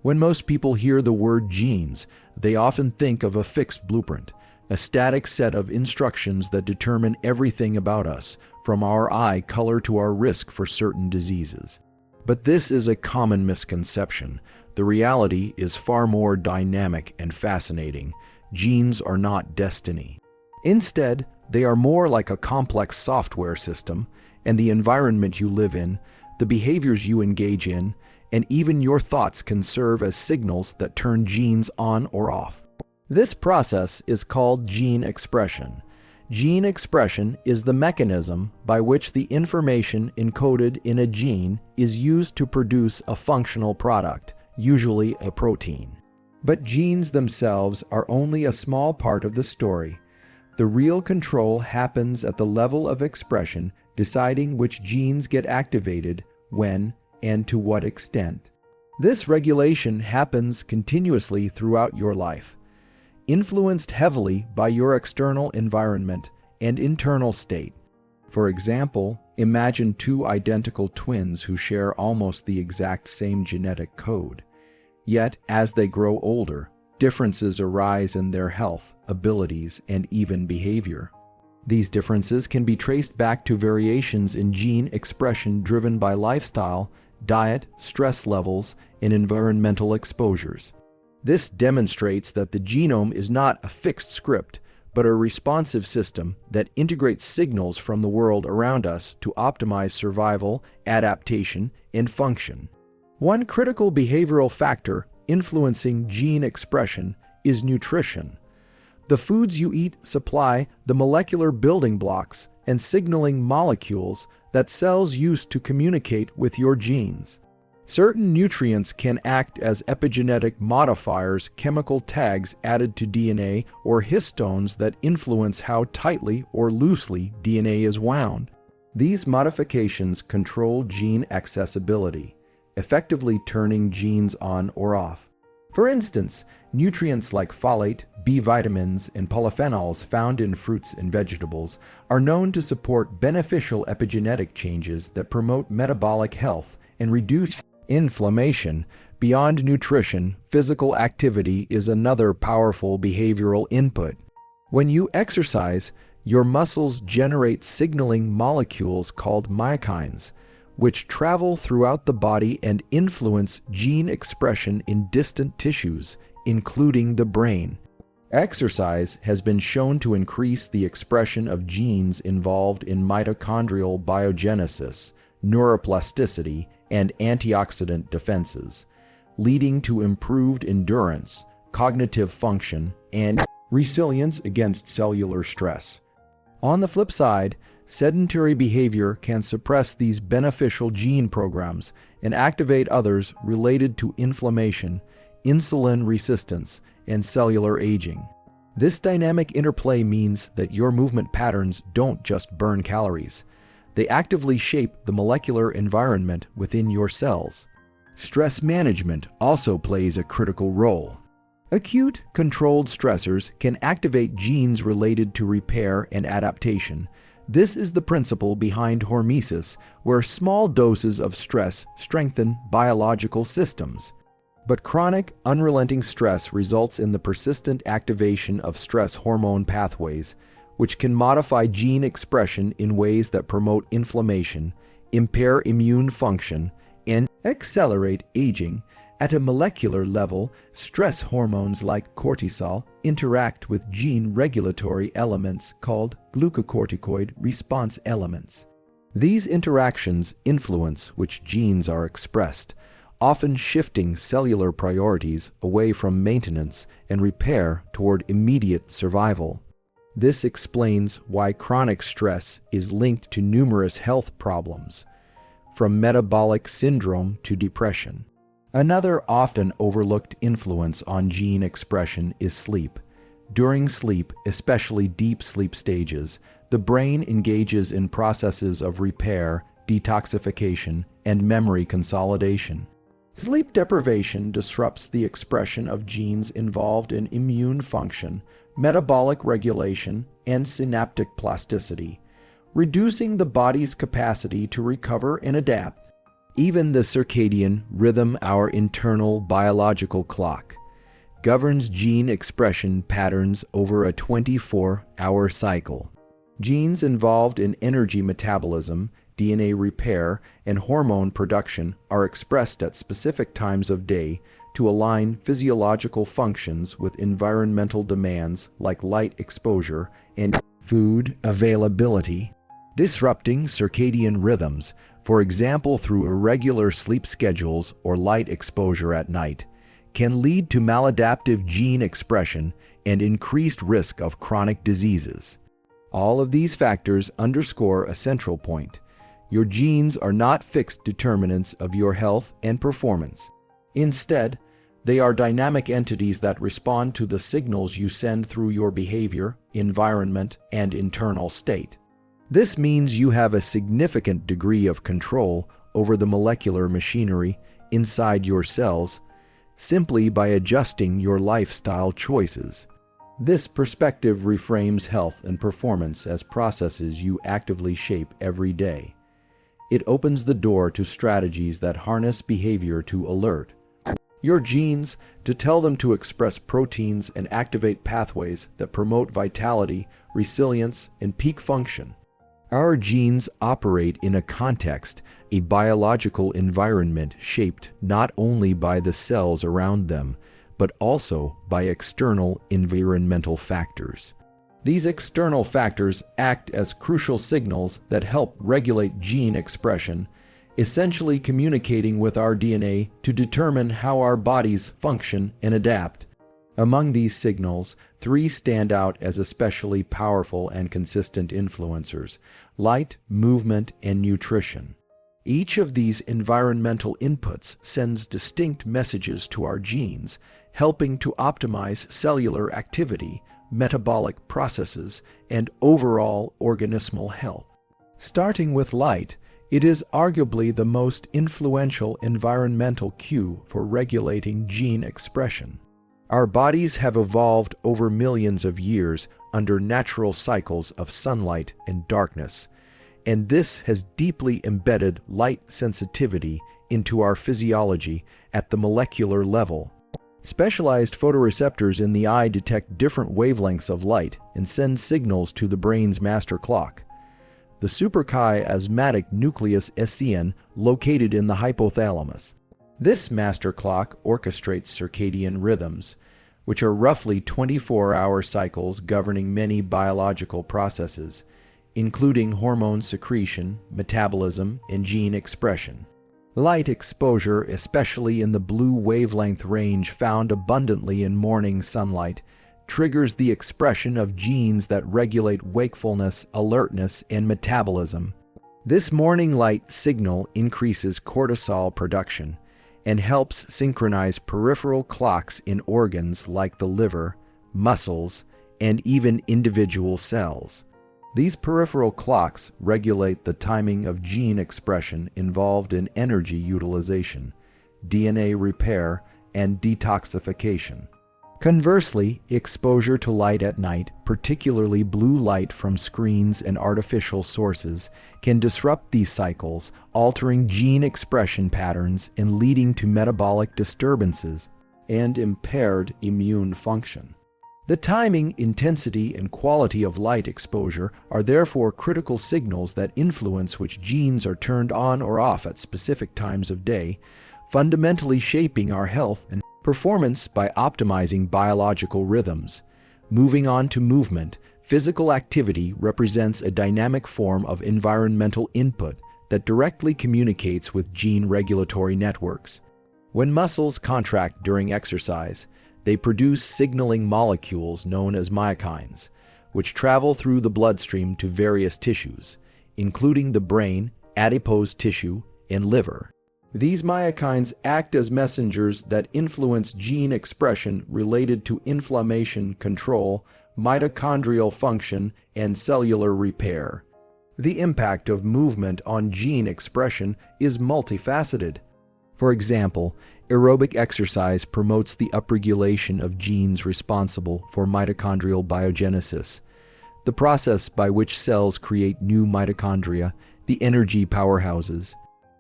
When most people hear the word genes, they often think of a fixed blueprint, a static set of instructions that determine everything about us, from our eye color to our risk for certain diseases. But this is a common misconception. The reality is far more dynamic and fascinating. Genes are not destiny. Instead, they are more like a complex software system, and the environment you live in, the behaviors you engage in, and even your thoughts can serve as signals that turn genes on or off. This process is called gene expression. Gene expression is the mechanism by which the information encoded in a gene is used to produce a functional product, usually a protein. But genes themselves are only a small part of the story. The real control happens at the level of expression, deciding which genes get activated, when, and to what extent. This regulation happens continuously throughout your life, influenced heavily by your external environment and internal state. For example, imagine two identical twins who share almost the exact same genetic code. Yet, as they grow older, differences arise in their health, abilities, and even behavior. These differences can be traced back to variations in gene expression driven by lifestyle, diet, stress levels, and environmental exposures. This demonstrates that the genome is not a fixed script, but a responsive system that integrates signals from the world around us to optimize survival, adaptation, and function. One critical behavioral factor influencing gene expression is nutrition. The foods you eat supply the molecular building blocks and signaling molecules that cells use to communicate with your genes. Certain nutrients can act as epigenetic modifiers, chemical tags added to DNA, or histones that influence how tightly or loosely DNA is wound. These modifications control gene accessibility, effectively turning genes on or off. For instance, nutrients like folate, B vitamins, and polyphenols found in fruits and vegetables are known to support beneficial epigenetic changes that promote metabolic health and reduce inflammation. Beyond nutrition, physical activity is another powerful behavioral input. When you exercise, your muscles generate signaling molecules called myokines, which travel throughout the body and influence gene expression in distant tissues, including the brain. Exercise has been shown to increase the expression of genes involved in mitochondrial biogenesis, neuroplasticity, and antioxidant defenses, leading to improved endurance, cognitive function, and resilience against cellular stress. On the flip side, sedentary behavior can suppress these beneficial gene programs and activate others related to inflammation, insulin resistance, and cellular aging. This dynamic interplay means that your movement patterns don't just burn calories. They actively shape the molecular environment within your cells. Stress management also plays a critical role. Acute, controlled stressors can activate genes related to repair and adaptation. This is the principle behind hormesis, where small doses of stress strengthen biological systems. But chronic, unrelenting stress results in the persistent activation of stress hormone pathways, which can modify gene expression in ways that promote inflammation, impair immune function, and accelerate aging. At a molecular level, stress hormones like cortisol interact with gene regulatory elements called glucocorticoid response elements. These interactions influence which genes are expressed, often shifting cellular priorities away from maintenance and repair toward immediate survival. This explains why chronic stress is linked to numerous health problems, from metabolic syndrome to depression. Another often overlooked influence on gene expression is sleep. During sleep, especially deep sleep stages, the brain engages in processes of repair, detoxification, and memory consolidation. Sleep deprivation disrupts the expression of genes involved in immune function, metabolic regulation, and synaptic plasticity, reducing the body's capacity to recover and adapt. Even the circadian rhythm, our internal biological clock, governs gene expression patterns over a 24-hour cycle. Genes involved in energy metabolism, DNA repair, and hormone production are expressed at specific times of day to align physiological functions with environmental demands like light exposure and food availability. Disrupting circadian rhythms, for example through irregular sleep schedules or light exposure at night, can lead to maladaptive gene expression and increased risk of chronic diseases. All of these factors underscore a central point. Your genes are not fixed determinants of your health and performance. Instead, they are dynamic entities that respond to the signals you send through your behavior, environment, and internal state. This means you have a significant degree of control over the molecular machinery inside your cells simply by adjusting your lifestyle choices. This perspective reframes health and performance as processes you actively shape every day. It opens the door to strategies that harness behavior to alert your genes, to tell them to express proteins and activate pathways that promote vitality, resilience, and peak function. Our genes operate in a context, a biological environment shaped not only by the cells around them, but also by external environmental factors. These external factors act as crucial signals that help regulate gene expression, essentially communicating with our DNA to determine how our bodies function and adapt. Among these signals, 3 stand out as especially powerful and consistent influencers: light, movement, and nutrition. Each of these environmental inputs sends distinct messages to our genes, helping to optimize cellular activity, metabolic processes, and overall organismal health. Starting with light, it is arguably the most influential environmental cue for regulating gene expression. Our bodies have evolved over millions of years under natural cycles of sunlight and darkness, and this has deeply embedded light sensitivity into our physiology at the molecular level. Specialized photoreceptors in the eye detect different wavelengths of light and send signals to the brain's master clock, the suprachiasmatic nucleus SCN, located in the hypothalamus. This master clock orchestrates circadian rhythms, which are roughly 24-hour cycles governing many biological processes, including hormone secretion, metabolism, and gene expression. Light exposure, especially in the blue wavelength range found abundantly in morning sunlight, triggers the expression of genes that regulate wakefulness, alertness, and metabolism. This morning light signal increases cortisol production and helps synchronize peripheral clocks in organs like the liver, muscles, and even individual cells. These peripheral clocks regulate the timing of gene expression involved in energy utilization, DNA repair, and detoxification. Conversely, exposure to light at night, particularly blue light from screens and artificial sources, can disrupt these cycles, altering gene expression patterns and leading to metabolic disturbances and impaired immune function. The timing, intensity, and quality of light exposure are therefore critical signals that influence which genes are turned on or off at specific times of day, fundamentally shaping our health and performance by optimizing biological rhythms. Moving on to movement, physical activity represents a dynamic form of environmental input that directly communicates with gene regulatory networks. When muscles contract during exercise, they produce signaling molecules known as myokines, which travel through the bloodstream to various tissues, including the brain, adipose tissue, and liver. These myokines act as messengers that influence gene expression related to inflammation control, mitochondrial function, and cellular repair. The impact of movement on gene expression is multifaceted. For example, aerobic exercise promotes the upregulation of genes responsible for mitochondrial biogenesis, the process by which cells create new mitochondria, the energy powerhouses.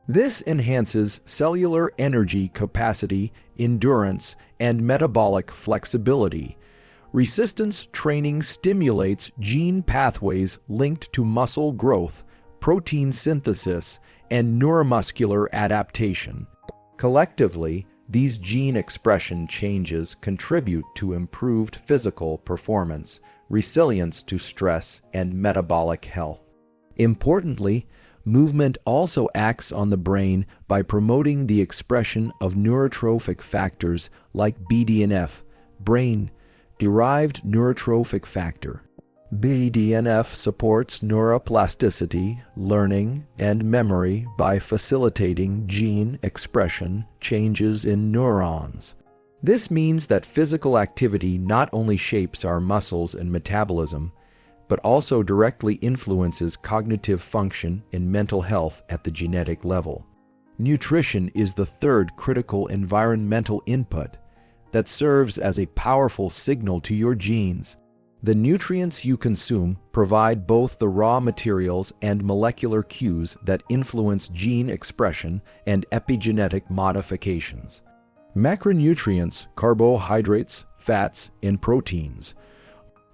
This enhances cellular energy capacity, endurance, and metabolic flexibility. Resistance training stimulates gene pathways linked to muscle growth, protein synthesis, and neuromuscular adaptation. Collectively, these gene expression changes contribute to improved physical performance, resilience to stress, and metabolic health. Importantly, movement also acts on the brain by promoting the expression of neurotrophic factors like BDNF, brain-derived neurotrophic factor. BDNF supports neuroplasticity, learning, and memory by facilitating gene expression changes in neurons. This means that physical activity not only shapes our muscles and metabolism, but also directly influences cognitive function and mental health at the genetic level. Nutrition is the third critical environmental input that serves as a powerful signal to your genes. The nutrients you consume provide both the raw materials and molecular cues that influence gene expression and epigenetic modifications. Macronutrients, carbohydrates, fats, and proteins.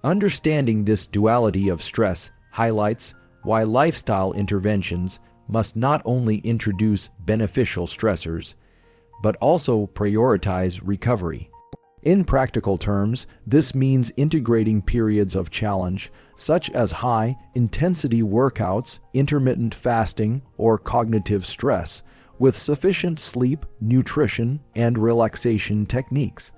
Understanding this duality of stress highlights why lifestyle interventions must not only introduce beneficial stressors, but also prioritize recovery. In practical terms, this means integrating periods of challenge, such as high-intensity workouts, intermittent fasting, or cognitive stress, with sufficient sleep, nutrition, and relaxation techniques.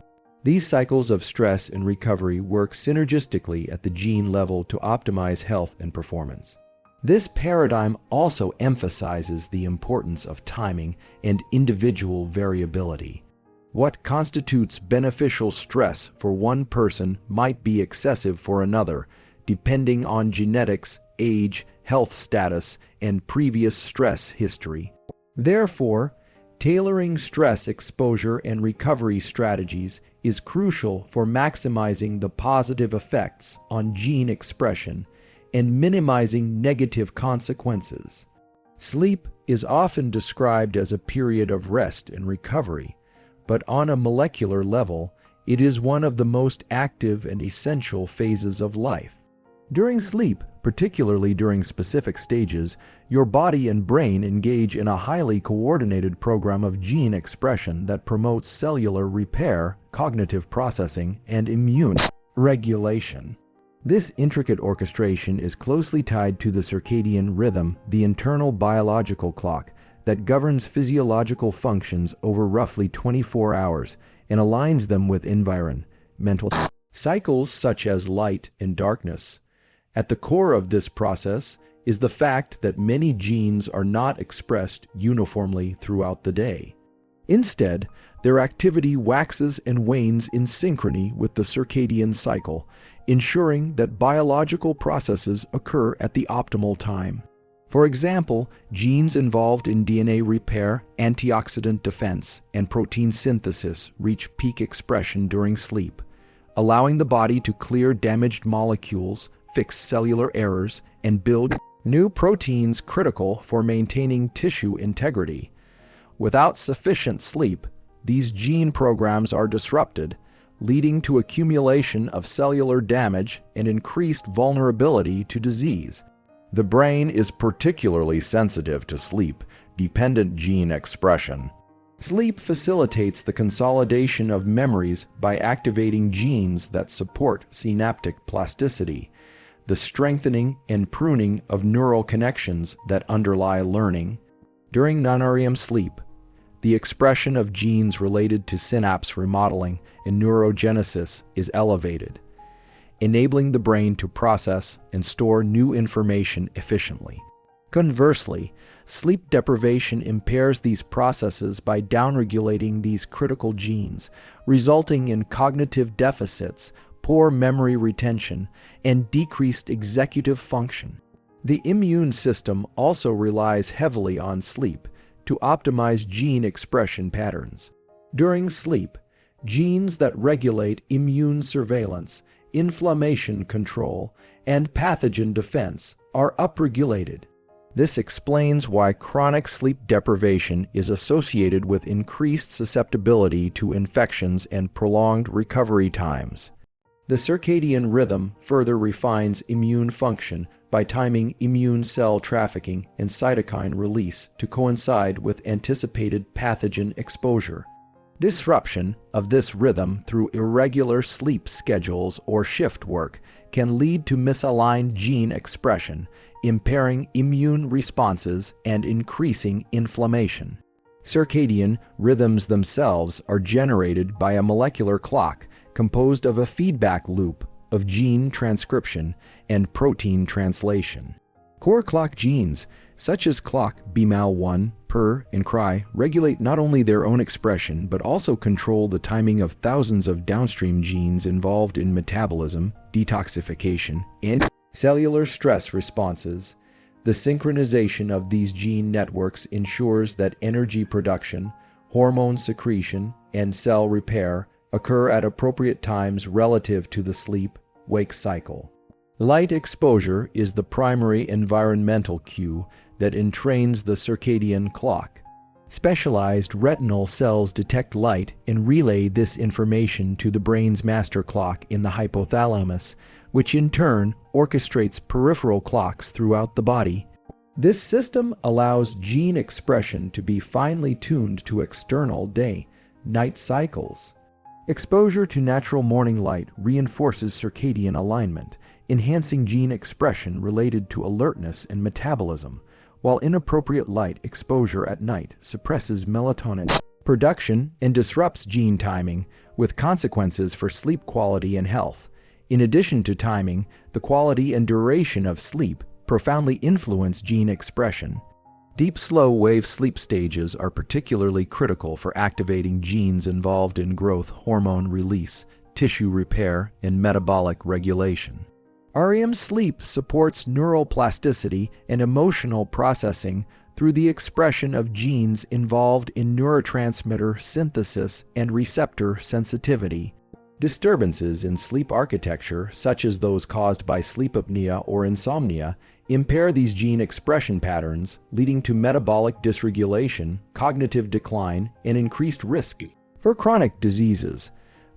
These cycles of stress and recovery work synergistically at the gene level to optimize health and performance. This paradigm also emphasizes the importance of timing and individual variability. What constitutes beneficial stress for one person might be excessive for another, depending on genetics, age, health status, and previous stress history. Therefore, tailoring stress exposure and recovery strategies is crucial for maximizing the positive effects on gene expression and minimizing negative consequences. Sleep is often described as a period of rest and recovery, but on a molecular level, it is one of the most active and essential phases of life. During sleep, particularly during specific stages, your body and brain engage in a highly coordinated program of gene expression that promotes cellular repair, cognitive processing, and immune regulation. This intricate orchestration is closely tied to the circadian rhythm, the internal biological clock that governs physiological functions over roughly 24 hours and aligns them with environmental cycles such as light and darkness. At the core of this process is the fact that many genes are not expressed uniformly throughout the day. Instead, their activity waxes and wanes in synchrony with the circadian cycle, ensuring that biological processes occur at the optimal time. For example, genes involved in DNA repair, antioxidant defense, and protein synthesis reach peak expression during sleep, allowing the body to clear damaged molecules, fix cellular errors, and build new proteins critical for maintaining tissue integrity. Without sufficient sleep, these gene programs are disrupted, leading to accumulation of cellular damage and increased vulnerability to disease. The brain is particularly sensitive to sleep-dependent gene expression. Sleep facilitates the consolidation of memories by activating genes that support synaptic plasticity, the strengthening and pruning of neural connections that underlie learning. During non-REM sleep, the expression of genes related to synapse remodeling and neurogenesis is elevated, enabling the brain to process and store new information efficiently. Conversely, sleep deprivation impairs these processes by downregulating these critical genes, resulting in cognitive deficits, poor memory retention, and decreased executive function. The immune system also relies heavily on sleep to optimize gene expression patterns. During sleep, genes that regulate immune surveillance, inflammation control, and pathogen defense are upregulated. This explains why chronic sleep deprivation is associated with increased susceptibility to infections and prolonged recovery times. The circadian rhythm further refines immune function by timing immune cell trafficking and cytokine release to coincide with anticipated pathogen exposure. Disruption of this rhythm through irregular sleep schedules or shift work can lead to misaligned gene expression, impairing immune responses and increasing inflammation. Circadian rhythms themselves are generated by a molecular clock composed of a feedback loop of gene transcription and protein translation. Core clock genes, such as clock BMAL1, PER, and CRY, regulate not only their own expression but also control the timing of thousands of downstream genes involved in metabolism, detoxification, and cellular stress responses. The synchronization of these gene networks ensures that energy production, hormone secretion, and cell repair occur at appropriate times relative to the sleep-wake cycle. Light exposure is the primary environmental cue that entrains the circadian clock. Specialized retinal cells detect light and relay this information to the brain's master clock in the hypothalamus, which in turn orchestrates peripheral clocks throughout the body. This system allows gene expression to be finely tuned to external day-night cycles. Exposure to natural morning light reinforces circadian alignment, enhancing gene expression related to alertness and metabolism, while inappropriate light exposure at night suppresses melatonin production and disrupts gene timing, with consequences for sleep quality and health. In addition to timing, the quality and duration of sleep profoundly influence gene expression. Deep slow-wave sleep stages are particularly critical for activating genes involved in growth hormone release, tissue repair, and metabolic regulation. REM sleep supports neuroplasticity and emotional processing through the expression of genes involved in neurotransmitter synthesis and receptor sensitivity. Disturbances in sleep architecture, such as those caused by sleep apnea or insomnia, impair these gene expression patterns, leading to metabolic dysregulation, cognitive decline, and increased risk for chronic diseases.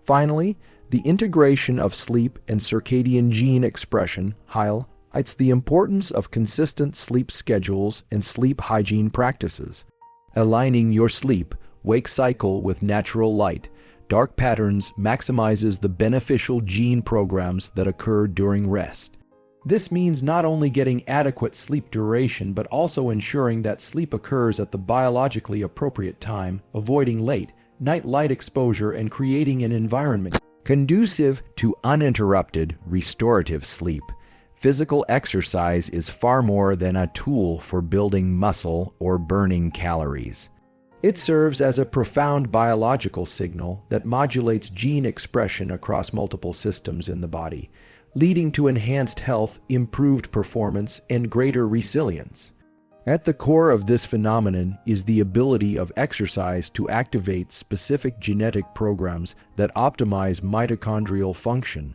Finally, the integration of sleep and circadian gene expression highlights the importance of consistent sleep schedules and sleep hygiene practices. Aligning your sleep-wake cycle with natural light, dark patterns maximizes the beneficial gene programs that occur during rest. This means not only getting adequate sleep duration, but also ensuring that sleep occurs at the biologically appropriate time, avoiding late night light exposure and creating an environment conducive to uninterrupted, restorative sleep. Physical exercise is far more than a tool for building muscle or burning calories. It serves as a profound biological signal that modulates gene expression across multiple systems in the body, leading to enhanced health, improved performance, and greater resilience. At the core of this phenomenon is the ability of exercise to activate specific genetic programs that optimize mitochondrial function,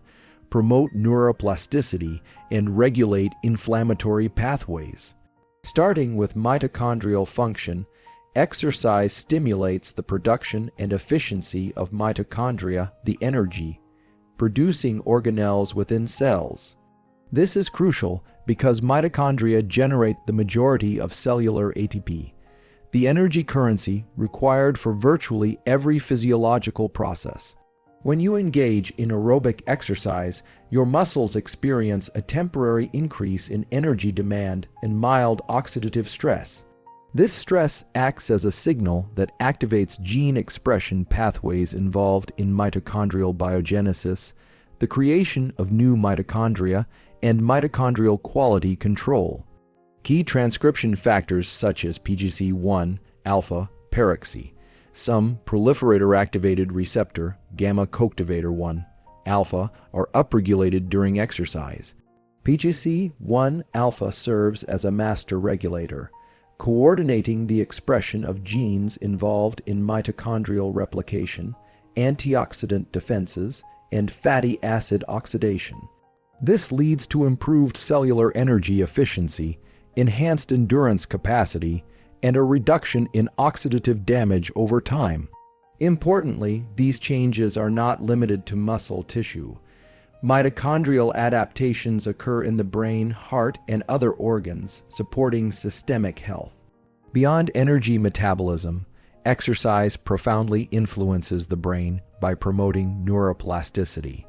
promote neuroplasticity, and regulate inflammatory pathways. Starting with mitochondrial function, exercise stimulates the production and efficiency of mitochondria, the energy-producing organelles within cells. This is crucial because mitochondria generate the majority of cellular ATP, the energy currency required for virtually every physiological process. When you engage in aerobic exercise, your muscles experience a temporary increase in energy demand and mild oxidative stress. This stress acts as a signal that activates gene expression pathways involved in mitochondrial biogenesis, the creation of new mitochondria, and mitochondrial quality control. Key transcription factors such as PGC1, alpha, peroxy, some proliferator-activated receptor, gamma-coctivator 1, alpha, are upregulated during exercise. PGC1 alpha serves as a master regulator, coordinating the expression of genes involved in mitochondrial replication, antioxidant defenses, and fatty acid oxidation. This leads to improved cellular energy efficiency, enhanced endurance capacity, and a reduction in oxidative damage over time. Importantly, these changes are not limited to muscle tissue. Mitochondrial adaptations occur in the brain, heart, and other organs, supporting systemic health. Beyond energy metabolism, exercise profoundly influences the brain by promoting neuroplasticity,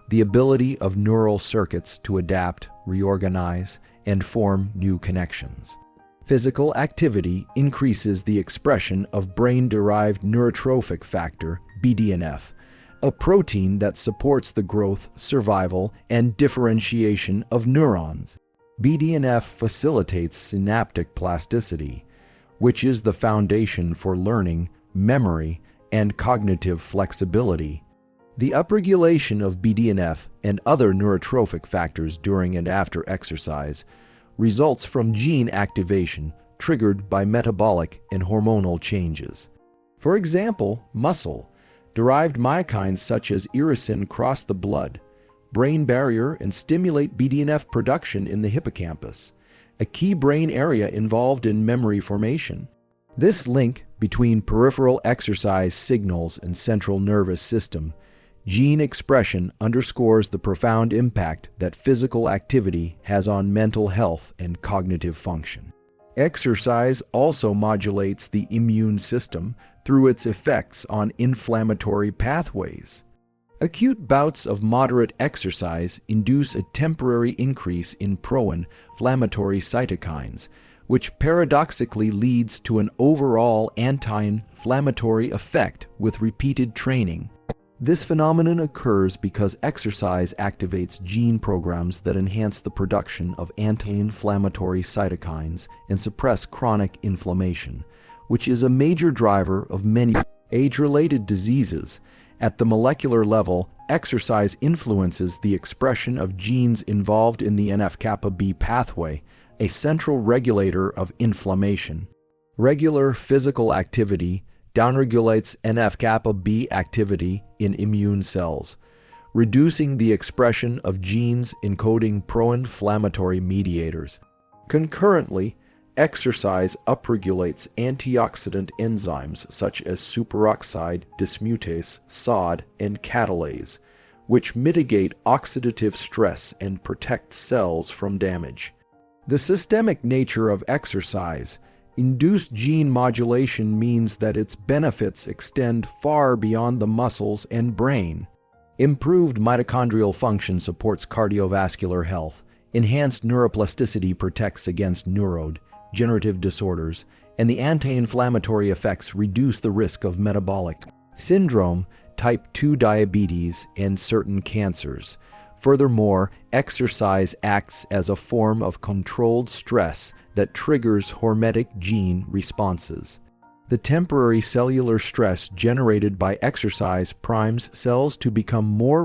the ability of neural circuits to adapt, reorganize, and form new connections. Physical activity increases the expression of brain-derived neurotrophic factor, BDNF, a protein that supports the growth, survival, and differentiation of neurons. BDNF facilitates synaptic plasticity, which is the foundation for learning, memory, and cognitive flexibility. The upregulation of BDNF and other neurotrophic factors during and after exercise results from gene activation triggered by metabolic and hormonal changes. For example, muscle-derived myokines such as irisin cross the blood-brain barrier and stimulate BDNF production in the hippocampus, a key brain area involved in memory formation. This link between peripheral exercise signals and central nervous system gene expression underscores the profound impact that physical activity has on mental health and cognitive function. Exercise also modulates the immune system through its effects on inflammatory pathways. Acute bouts of moderate exercise induce a temporary increase in pro-inflammatory cytokines, which paradoxically leads to an overall anti-inflammatory effect with repeated training. This phenomenon occurs because exercise activates gene programs that enhance the production of anti-inflammatory cytokines and suppress chronic inflammation, which is a major driver of many age-related diseases. At the molecular level, exercise influences the expression of genes involved in the NF-kappa B pathway, a central regulator of inflammation. Regular physical activity downregulates NF-kappa B activity in immune cells, reducing the expression of genes encoding pro-inflammatory mediators. Concurrently, exercise upregulates antioxidant enzymes such as superoxide dismutase, SOD, and catalase, which mitigate oxidative stress and protect cells from damage. The systemic nature of exercise induced gene modulation means that its benefits extend far beyond the muscles and brain. Improved mitochondrial function supports cardiovascular health, enhanced neuroplasticity protects against neurodegenerative disorders, and the anti-inflammatory effects reduce the risk of metabolic syndrome, type 2 diabetes, and certain cancers. Furthermore, exercise acts as a form of controlled stress that triggers hormetic gene responses. The temporary cellular stress generated by exercise primes cells to become more